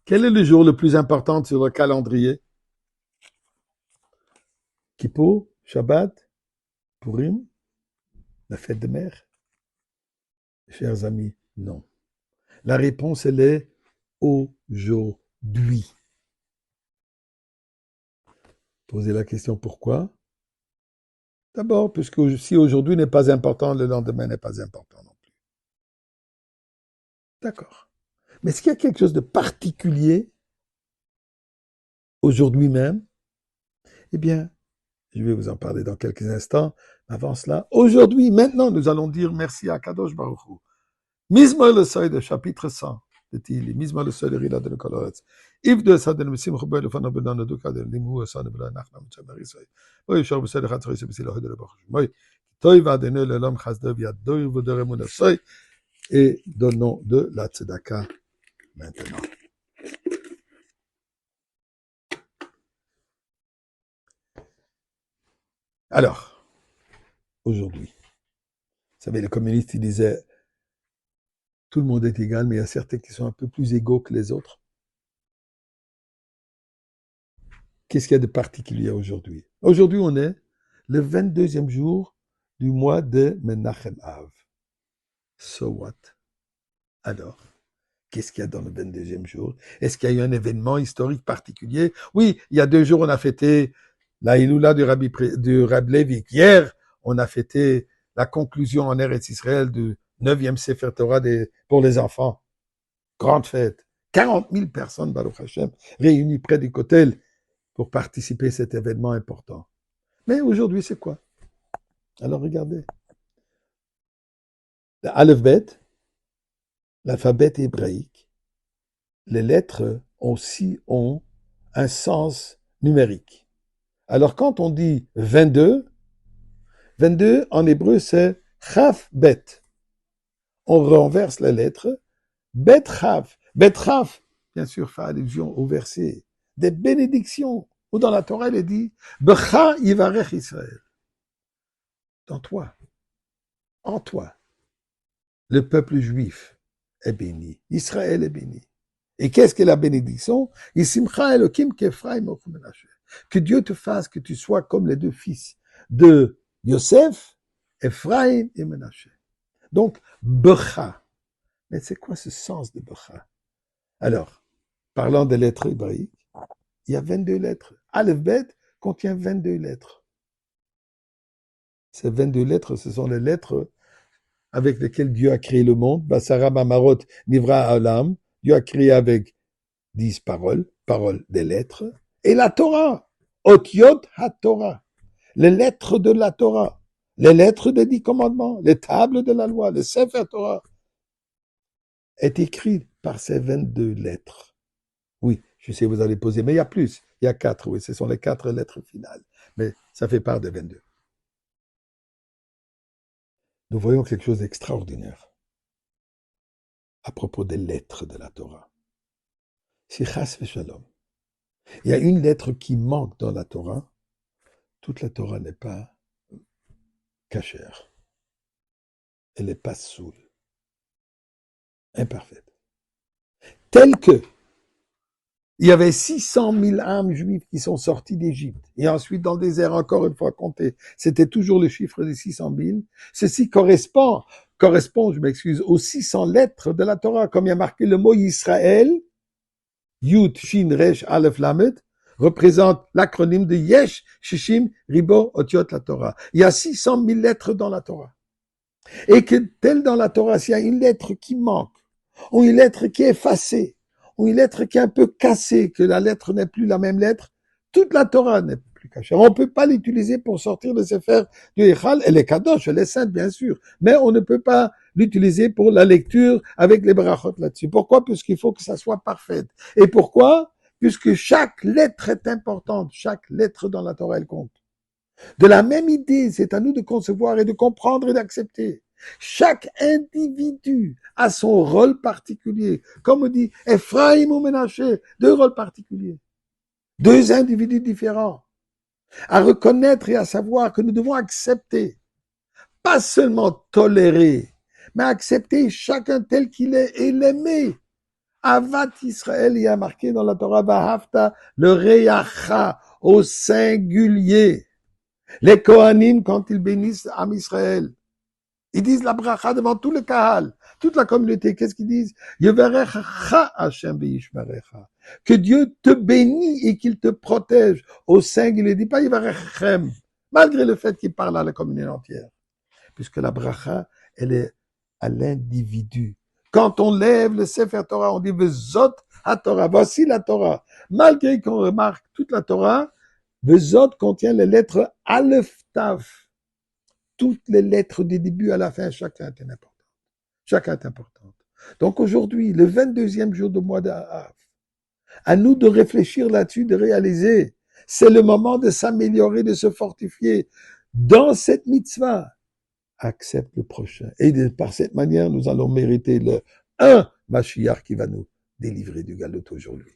Quel est le jour le plus important sur le calendrier? Kippour, Shabbat, Purim, la fête des mères? Chers amis, non. La réponse, elle est aujourd'hui. Posez la question pourquoi? D'abord, puisque si aujourd'hui n'est pas important, le lendemain n'est pas important non plus. D'accord. Mais est-ce qu'il y a quelque chose de particulier aujourd'hui même? Eh bien, je vais vous en parler dans quelques instants. Avant cela, aujourd'hui, maintenant, nous allons dire merci à Kadosh Baruch Hu. Mizmor le seuil de chapitre 100 de Tili, Mizmor le seuil de Rila de Nikolaretz. If de sa de Messim Chubel, le fan de Bedan de Duka de Limu, sa de Bedan Nachnam Chamarisay. Oui, je vous de Khatri, c'est le de Baruch. Oui, Toy va donner le l'homme Chasdev, il y a deux de Remun le seuil, et donnons de la Tzedaka maintenant. Alors, aujourd'hui, vous savez, les communistes, ils disaient tout le monde est égal, mais il y a certains qui sont un peu plus égaux que les autres. Qu'est-ce qu'il y a de particulier aujourd'hui? Aujourd'hui, on est le 22e jour du mois de Menachem Av. So what? Alors, qu'est-ce qu'il y a dans le 22e jour? Est-ce qu'il y a eu un événement historique particulier? Oui, il y a 2 jours, on a fêté la Iloula du Rabbi Lévik. Hier, on a fêté la conclusion en Eretz Israël du 9e Sefer Torah pour les enfants. Grande fête. 40 000 personnes, Baruch Hashem, réunies près du Kotel pour participer à cet événement important. Mais aujourd'hui, c'est quoi? Alors regardez. L'Aleph-Bet, l'alphabet hébraïque, les lettres aussi ont un sens numérique. Alors quand on dit 22, 22 en hébreu c'est Chaf Bet. On renverse la lettre Bet Chaf. Bet Chaf, bien sûr, fait allusion au verset des bénédictions où dans la Torah il est dit Becha Yivarech Israël. Dans toi, en toi, le peuple juif est béni. Israël est béni. Et qu'est-ce que la bénédiction? Que Dieu te fasse que tu sois comme les 2 fils de Yosef, Ephraim et Menaché. Donc, Becha. Mais c'est quoi ce sens de Becha? Alors, parlant des lettres hébraïques, il y a 22 lettres. Aleph-Bet contient 22 lettres. Ces 22 lettres, ce sont les lettres avec lesquelles Dieu a créé le monde. Basara Mamarot Nivra Alam. Dieu a créé avec 10 paroles, paroles des lettres, et la Torah, Otiot HaTorah, les lettres de la Torah, les lettres des 10 commandements, les tables de la loi, le Sefer Torah, est écrit par ces 22 lettres. Oui, je sais, vous allez poser, mais il y a plus, il y a 4, oui, ce sont les 4 lettres finales, mais ça fait part des 22. Nous voyons quelque chose d'extraordinaire à propos des lettres de la Torah. Si Chas Shalom, il y a une lettre qui manque dans la Torah, toute la Torah n'est pas cachère. Elle n'est pas saoule, imparfaite. Tel que il y avait 600 000 âmes juives qui sont sorties d'Égypte. Et ensuite, dans le désert, encore une fois compté, c'était toujours le chiffre des 600 000. Ceci correspond, je m'excuse, aux 600 lettres de la Torah. Comme il y a marqué le mot Israël, Yud, Shin, Resh, Aleph, Lamed, représente l'acronyme de Yesh, Shishim, Ribo, Otiot, la Torah. Il y a 600 000 lettres dans la Torah. Et que, tel dans la Torah, s'il y a une lettre qui manque, ou une lettre qui est effacée, ou une lettre qui est un peu cassée, que la lettre n'est plus la même lettre, toute la Torah n'est plus cachée. On ne peut pas l'utiliser pour sortir de Sefer du Echal. Elle est kadosh, elle est sainte, bien sûr, mais on ne peut pas l'utiliser pour la lecture avec les brachot là-dessus. Pourquoi? Puisqu'il faut que ça soit parfait. Et pourquoi? Puisque chaque lettre est importante, chaque lettre dans la Torah, elle compte. De la même idée, c'est à nous de concevoir et de comprendre et d'accepter. Chaque individu a son rôle particulier. Comme on dit, Ephraim ou Menaché, 2 rôles particuliers. 2 individus différents. À reconnaître et à savoir que nous devons accepter. Pas seulement tolérer, mais accepter chacun tel qu'il est et l'aimer. Avat Israël, il y a marqué dans la Torah, Vahafta, le Reyacha, au singulier. Les Kohanim, quand ils bénissent Am Israël, ils disent la bracha devant tout le Kahal, toute la communauté. Qu'est-ce qu'ils disent? Yevarecha Hashem ve'yishmerecha. Que Dieu te bénit et qu'il te protège. Au singulier, il ne dit pas Yevarechem, malgré le fait qu'il parle à la communauté entière. Puisque la bracha, elle est à l'individu. Quand on lève le Sefer Torah, on dit Vezot HaTorah, voici la Torah. Malgré qu'on remarque toute la Torah, Vezot contient les lettres Aleph Tav. Toutes les lettres du début à la fin, chacun est important. Chacun est importante. Donc aujourd'hui, le 22e jour du mois d'Av, à nous de réfléchir là-dessus, de réaliser, c'est le moment de s'améliorer, de se fortifier dans cette mitzvah. Accepte le prochain. Et par cette manière, nous allons mériter le Mashiach qui va nous délivrer du galop aujourd'hui.